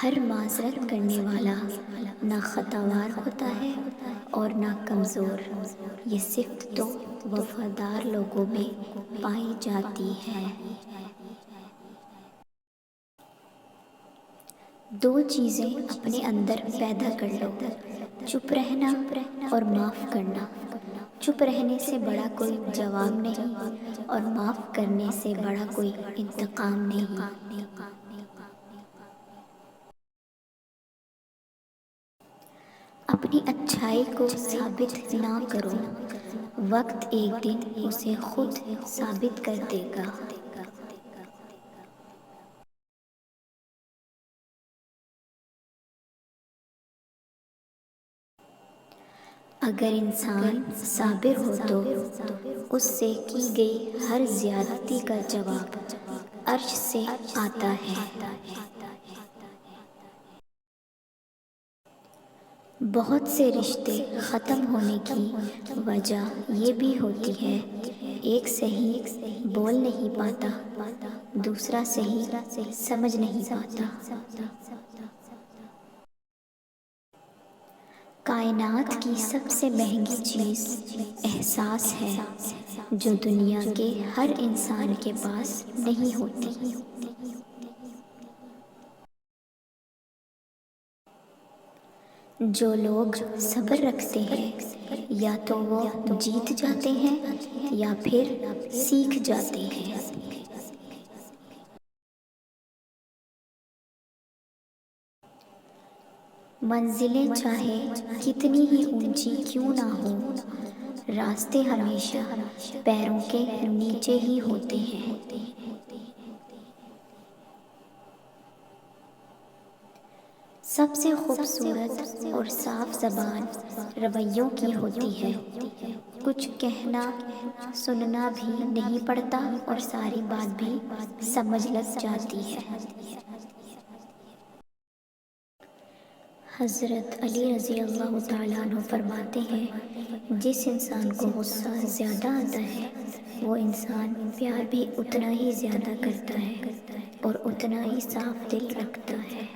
ہر معذرت کرنے والا نہ خطاوار ہوتا ہے اور نہ کمزور، یہ صفت تو وفادار لوگوں میں پائی جاتی ہے۔ دو چیزیں اپنے اندر پیدا کر لو، چپ رہنا اور معاف کرنا۔ چپ رہنے سے بڑا کوئی جواب نہیں اور معاف کرنے سے بڑا کوئی انتقام نہیں۔ اپنی اچھائی کو ثابت نہ کرو، وقت ایک دن اسے خود ثابت کر دے گا۔ اگر انسان صابر ہو تو اس سے کی گئی ہر زیادتی کا جواب عرش سے آتا ہے۔ بہت سے رشتے ختم ہونے کی وجہ یہ بھی ہوتی ہے، ایک صحیح بول نہیں پاتا، دوسرا صحیح سمجھ نہیں پاتا۔ کائنات کی سب سے مہنگی چیز احساس ہے، جو دنیا کے ہر انسان کے پاس نہیں ہوتی۔ جو لوگ صبر رکھتے ہیں یا تو وہ جیت جاتے ہیں یا پھر سیکھ جاتے ہیں۔ منزلیں چاہے کتنی ہی اونچی کیوں نہ ہوں، راستے ہمیشہ پیروں کے نیچے ہی ہوتے ہیں۔ سب سے خوبصورت اور صاف زبان رویوں کی ہوتی ہے، کچھ کہنا سننا بھی نہیں پڑتا اور ساری بات بھی سمجھ لگ جاتی ہے۔ حضرت علی رضی اللہ تعالیٰ عنہ فرماتے ہیں، جس انسان کو غصہ زیادہ آتا ہے وہ انسان پیار بھی اتنا ہی زیادہ کرتا ہے اور اتنا ہی صاف دل رکھتا ہے۔